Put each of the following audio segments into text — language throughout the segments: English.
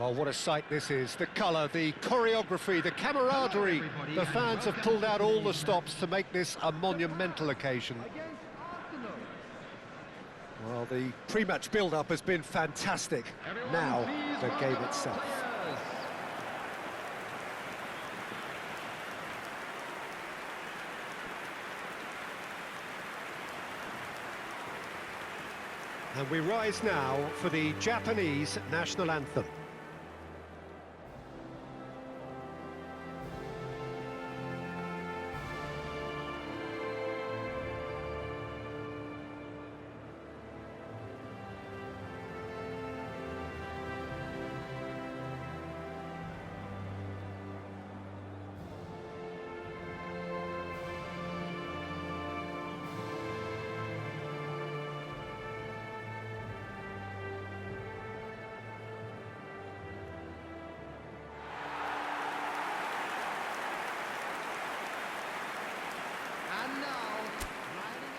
Well, what a sight this is. The colour, the choreography, the camaraderie. The fans have pulled out all the stops to make this a monumental occasion. Well, the pre-match build-up has been fantastic. Now, the game itself. And we rise now for the Japanese national anthem.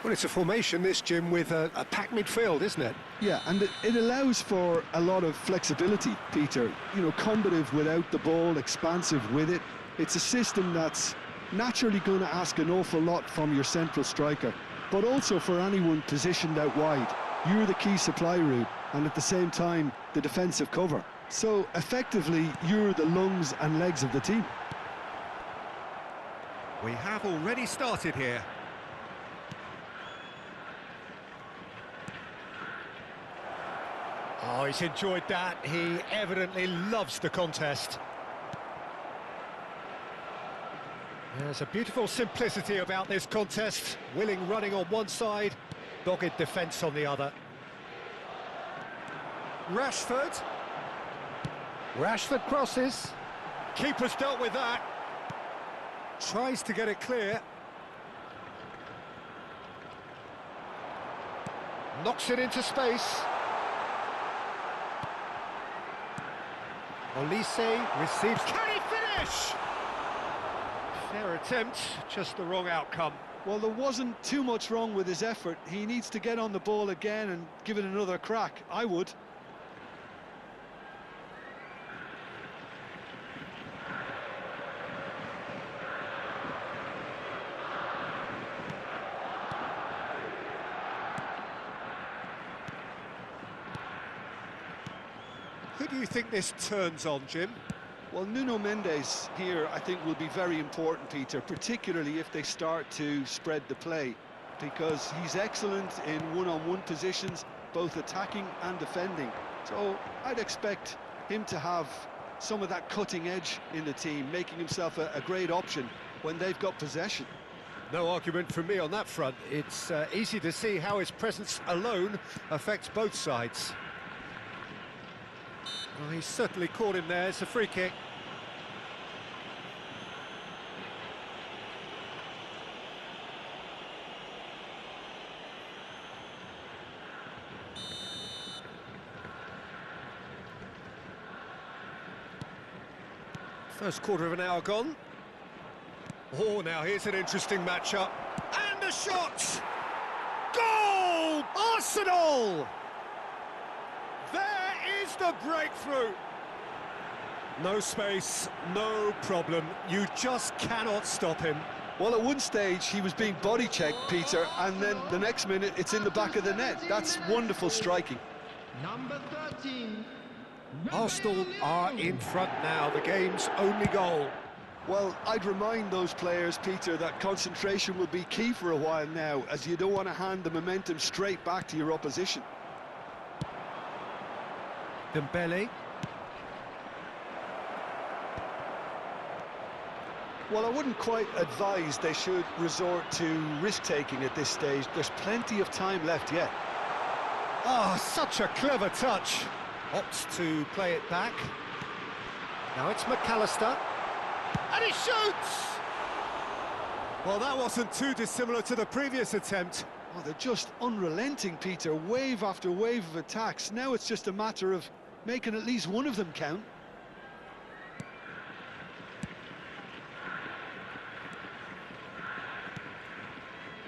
Well, it's a formation, this, Jim, with a packed midfield, isn't it? Yeah, and it allows for a lot of flexibility, Peter. You know, combative without the ball, expansive with it. It's a system that's naturally going to ask an awful lot from your central striker, but also for anyone positioned out wide. You're the key supply route, and at the same time, the defensive cover. So, effectively, you're the lungs and legs of the team. We have already started here. Oh, he's enjoyed that. He evidently loves the contest. There's a beautiful simplicity about this contest. Willing running on one side, dogged defence on the other. Rashford. Rashford crosses. Keeper's dealt with that. Tries to get it clear. Knocks it into space. Olise receives. Can he finish? Fair attempt, just the wrong outcome. Well, there wasn't too much wrong with his effort. He needs to get on the ball again and give it another crack. I would. Who do you think this turns on, Jim? Well, Nuno Mendes here, I think, will be very important, Peter, particularly if they start to spread the play, because he's excellent in one-on-one positions, both attacking and defending. So I'd expect him to have some of that cutting edge in the team, making himself a great option when they've got possession. No argument from me on that front. It's easy to see how his presence alone affects both sides. Well, he's certainly caught him there. It's a free kick. First quarter of an hour gone. Oh, now here's an interesting matchup. And a shot! Goal! Arsenal! There is the breakthrough. No space, no problem. You just cannot stop him. Well, at one stage, he was being body-checked, Peter, and then the next minute, it's in the back of the net. That's wonderful striking. Number 13. Arsenal are in front now, the game's only goal. Well, I'd remind those players, Peter, that concentration will be key for a while now, as you don't want to hand the momentum straight back to your opposition. Dembele. Well, I wouldn't quite advise they should resort to risk-taking at this stage. There's plenty of time left yet. Oh, such a clever touch. Opts to play it back. Now it's McAllister. And he shoots! Well, that wasn't too dissimilar to the previous attempt. Oh, they're just unrelenting, Peter. Wave after wave of attacks. Now it's just a matter of making at least one of them count.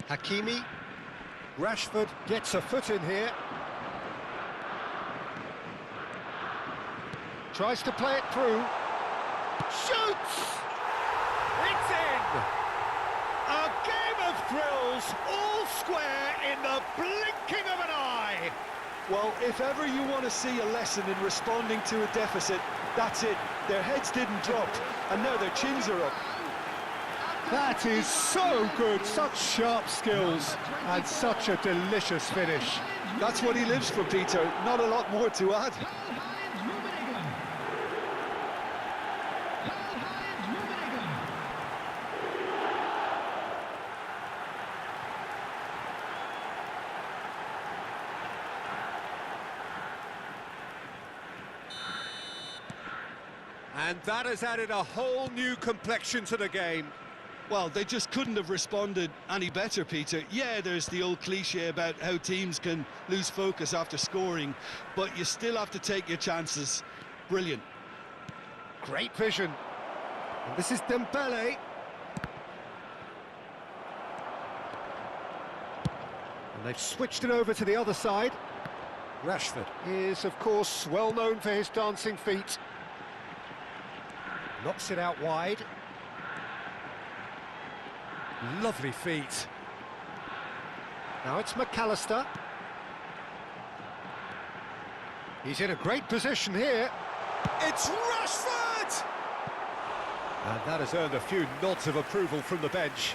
Hakimi. Rashford gets a foot in here. Tries to play it through. Shoots! It's in! A game of thrills, all square in the blinking of an eye! Well, if ever you want to see a lesson in responding to a deficit, that's it. Their heads didn't drop, and now their chins are up. That is so good, such sharp skills, and such a delicious finish. That's what he lives for, Peter. Not a lot more to add. And that has added a whole new complexion to the game. Well, they just couldn't have responded any better, Peter. Yeah, there's the old cliche about how teams can lose focus after scoring, but you still have to take your chances. Brilliant. Great vision. And this is Dembele. And they've switched it over to the other side. Rashford is, of course, well known for his dancing feet. Knocks it out wide. Lovely feet. Now it's McAllister. He's in a great position here. It's Rashford! And that has earned a few nods of approval from the bench.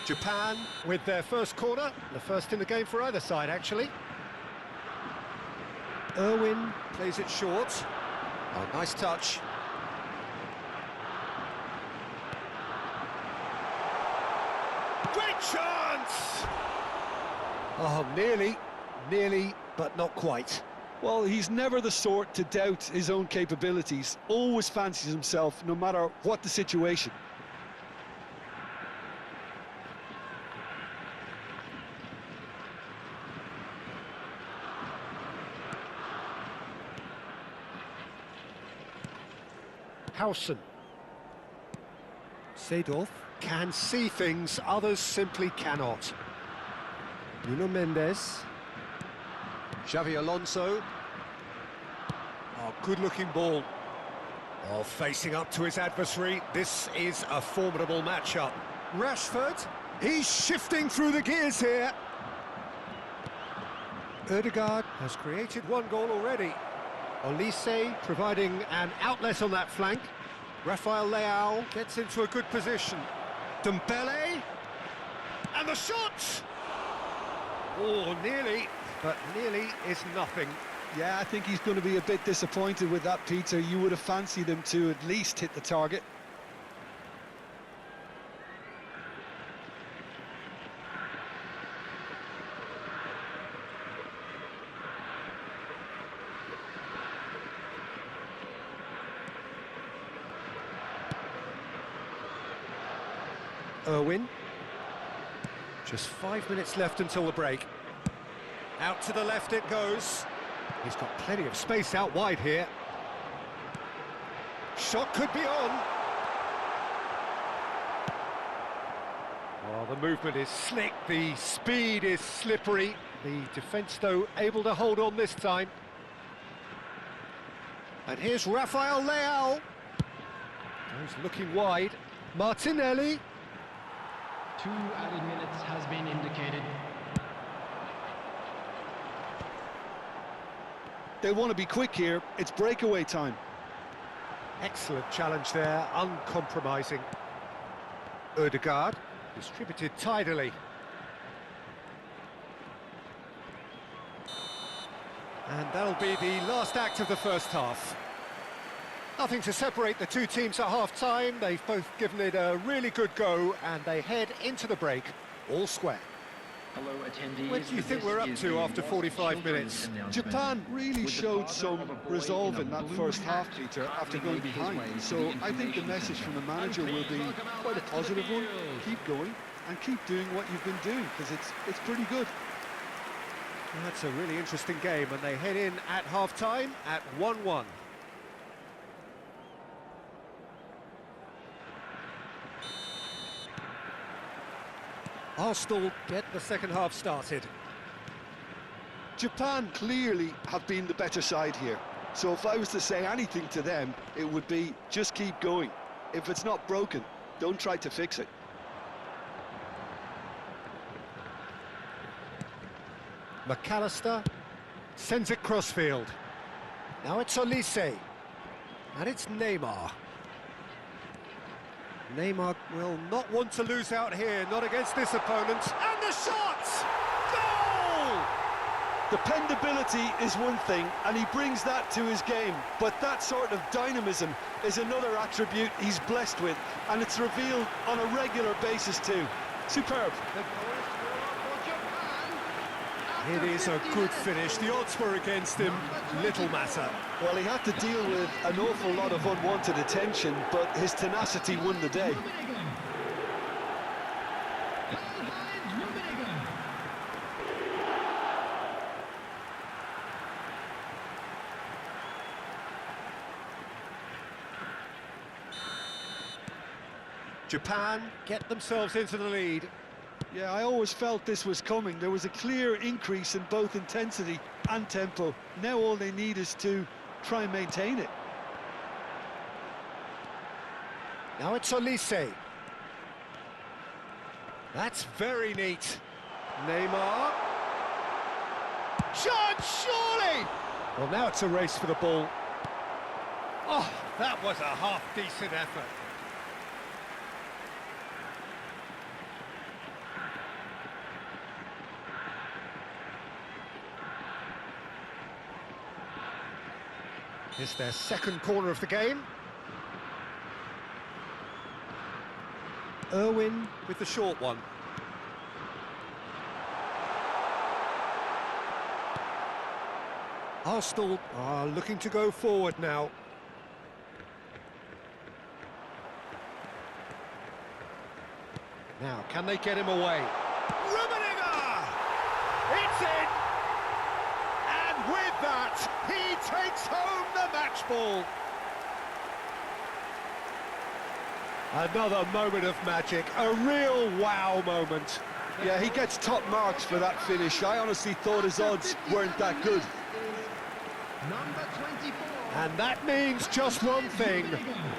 Japan with their first corner, the first in the game for either side, actually. Irwin plays it short. Oh, nice touch. Great chance! Oh, nearly, but not quite. Well, he's never the sort to doubt his own capabilities. Always fancies himself, no matter what the situation. Howson. Seedorf can see things others simply cannot. Nuno Mendes. Xavi Alonso. Oh, good-looking ball. Oh, facing up to his adversary. This is a formidable matchup. Rashford, he's shifting through the gears here. Ødegaard has created one goal already. Olise providing an outlet on that flank. Rafael Leao gets into a good position. Dembele, and the shot! Oh, nearly, but nearly is nothing. Yeah, I think he's going to be a bit disappointed with that, Peter. You would have fancied him to at least hit the target. Irwin. Just 5 minutes left until the break. Out to the left it goes. He's got plenty of space out wide here. Shot could be on. Well, the movement is slick, the speed is slippery. The defence, though, able to hold on this time. And here's Rafael Leao. He's looking wide. Martinelli. 2 added minutes has been indicated. They want to be quick here. It's breakaway time. Excellent challenge there, uncompromising. Ødegaard, distributed tidily. And that'll be the last act of the first half. Nothing to separate the two teams at half-time. They've both given it a really good go, and they head into the break, all square. Hello, attendees. What do you think we're up to after 45 minutes? Japan really showed some resolve in that first half, Peter, after going behind. So I think the message from the manager will be quite a positive one. Keep going and keep doing what you've been doing, because it's pretty good. Well, that's a really interesting game, and they head in at half-time at 1-1. Arsenal get the second half started. Japan clearly have been the better side here. So if I was to say anything to them, it would be just keep going. If it's not broken, don't try to fix it. McAllister sends it crossfield. Now it's Olise. And it's Neymar. Neymar will not want to lose out here, not against this opponent. And the shot! Goal! Dependability is one thing, and he brings that to his game, but that sort of dynamism is another attribute he's blessed with, and it's revealed on a regular basis too. Superb. It is a good finish. The odds were against him, little matter. Well, he had to deal with an awful lot of unwanted attention, but his tenacity won the day. Japan get themselves into the lead. Yeah, I always felt this was coming. There was a clear increase in both intensity and tempo. Now all they need is to try and maintain it. Now it's Olise. That's very neat. Neymar. Shot, surely! Well, now it's a race for the ball. Oh, that was a half-decent effort. It's their second corner of the game. Irwin with the short one. Arsenal are looking to go forward now. Now, can they get him away? Rummenigge! It's in! And with that, he takes home the match ball. Another moment of magic, a real wow moment. Yeah, he gets top marks for that finish. I honestly thought his odds weren't that good. Number 24. And that means just one thing,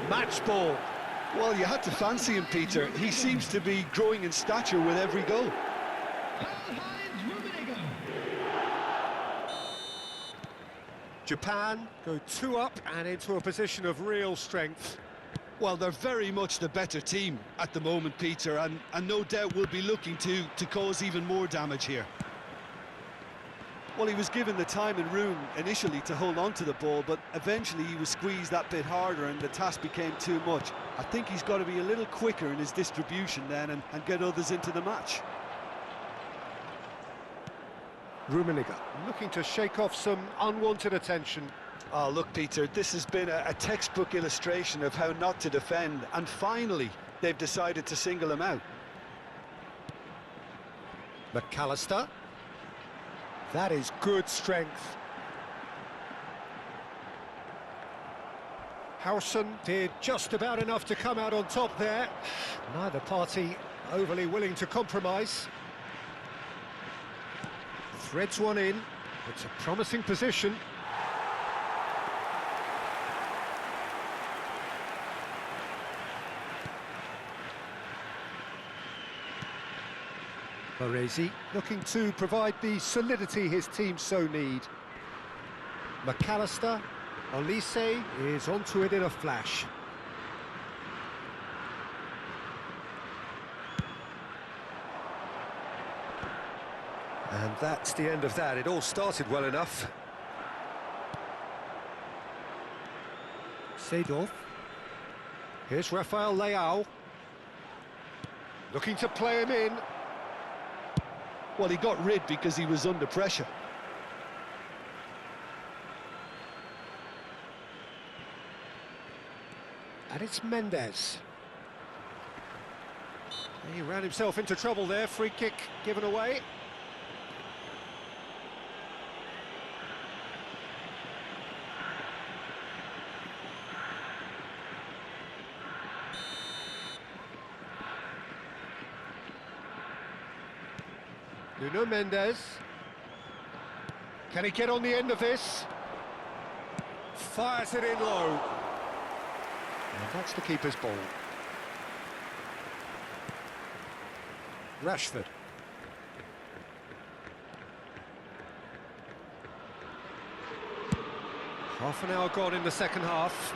match ball. Well, you had to fancy him, Peter. He seems to be growing in stature with every goal. Japan go 2 up and into a position of real strength. Well, they're very much the better team at the moment, Peter, and no doubt will be looking to cause even more damage here. Well, he was given the time and room initially to hold on to the ball, but eventually he was squeezed that bit harder and the task became too much. I think he's got to be a little quicker in his distribution then and get others into the match. Rummenigge looking to shake off some unwanted attention. Oh, look, Peter, this has been a textbook illustration of how not to defend, and finally they've decided to single him out. McAllister. That is good strength. Howson did just about enough to come out on top there. Neither party overly willing to compromise. Threads one in. It's a promising position. Baresi looking to provide the solidity his team so need. McAllister, Olise is onto it in a flash. And that's the end of that. It all started well enough. Seedorf. Here's Rafael Leao. Looking to play him in. Well, he got rid because he was under pressure. And it's Mendes. He ran himself into trouble there. Free kick given away. Nuno Mendes. Can he get on the end of this? Fires it in low. And that's the keeper's ball. Rashford. Half an hour gone in the second half.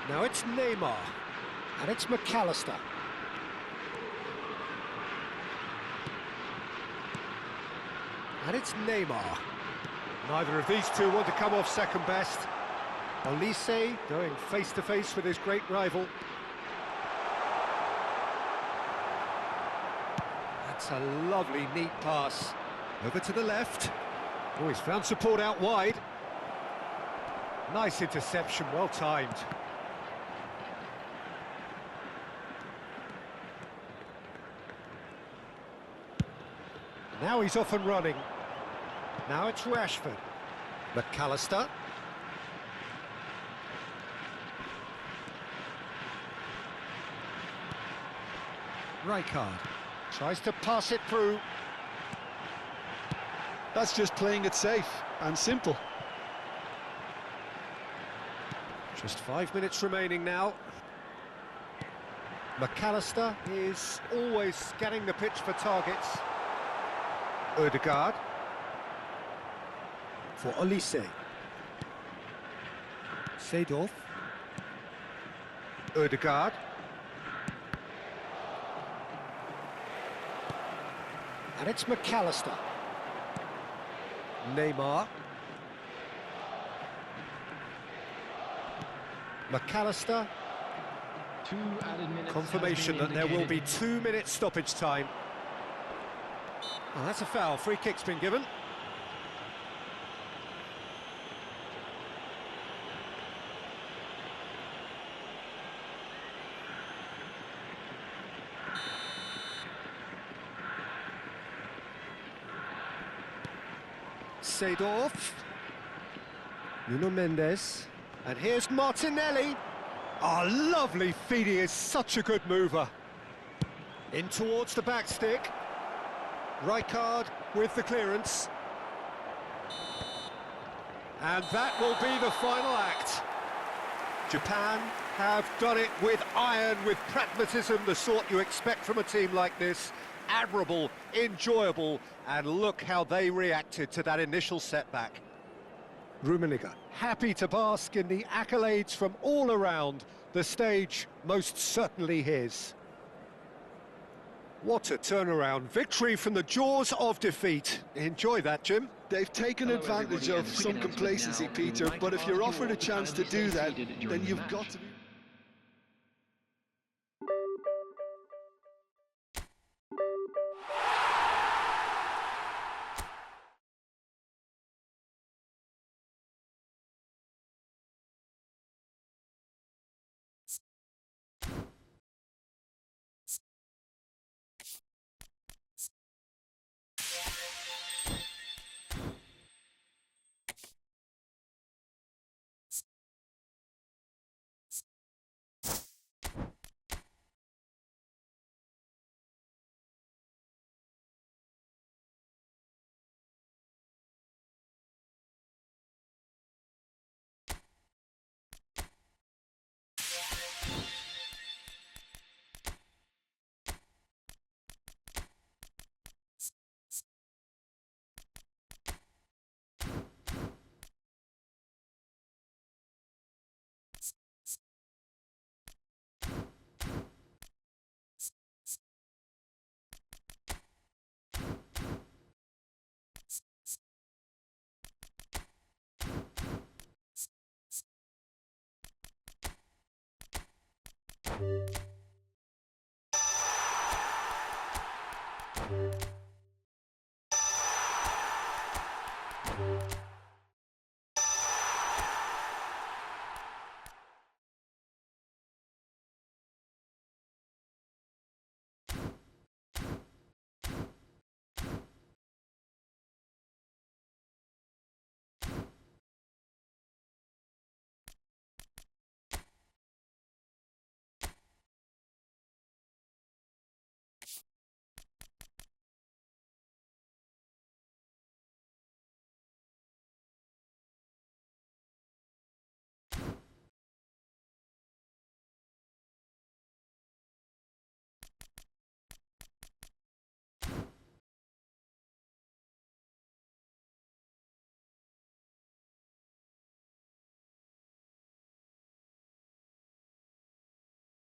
Now it's Neymar. And it's McAllister. And it's Neymar. Neither of these two want to come off second best. Olise going face-to-face with his great rival. That's a lovely, neat pass. Over to the left. Oh, he's found support out wide. Nice interception, well timed. Now he's off and running. Now it's Rashford. McAllister. Rijkaard tries to pass it through. That's just playing it safe and simple. Just 5 minutes remaining now. McAllister is always scanning the pitch for targets. Ødegaard for Olise. Seedorf. Ødegaard. And it's McAllister. Neymar. McAllister. 2 added minutes. Confirmation that there will be 2 minutes stoppage time. Oh, that's a foul. Free kick's been given. Seedorf. Nuno Mendes. And here's Martinelli. Oh, lovely feed. He is such a good mover. In towards the back stick. Rijkaard with the clearance. And that will be the final act. Japan have done it with iron, with pragmatism, the sort you expect from a team like this. Admirable, enjoyable, and look how they reacted to that initial setback. Rummenigge happy to bask in the accolades from all around, the stage most certainly his. What a turnaround, victory from the jaws of defeat. Enjoy that, Jim. They've taken advantage of some complacency, Peter, but if you're offered a chance to do that, then you've got to be...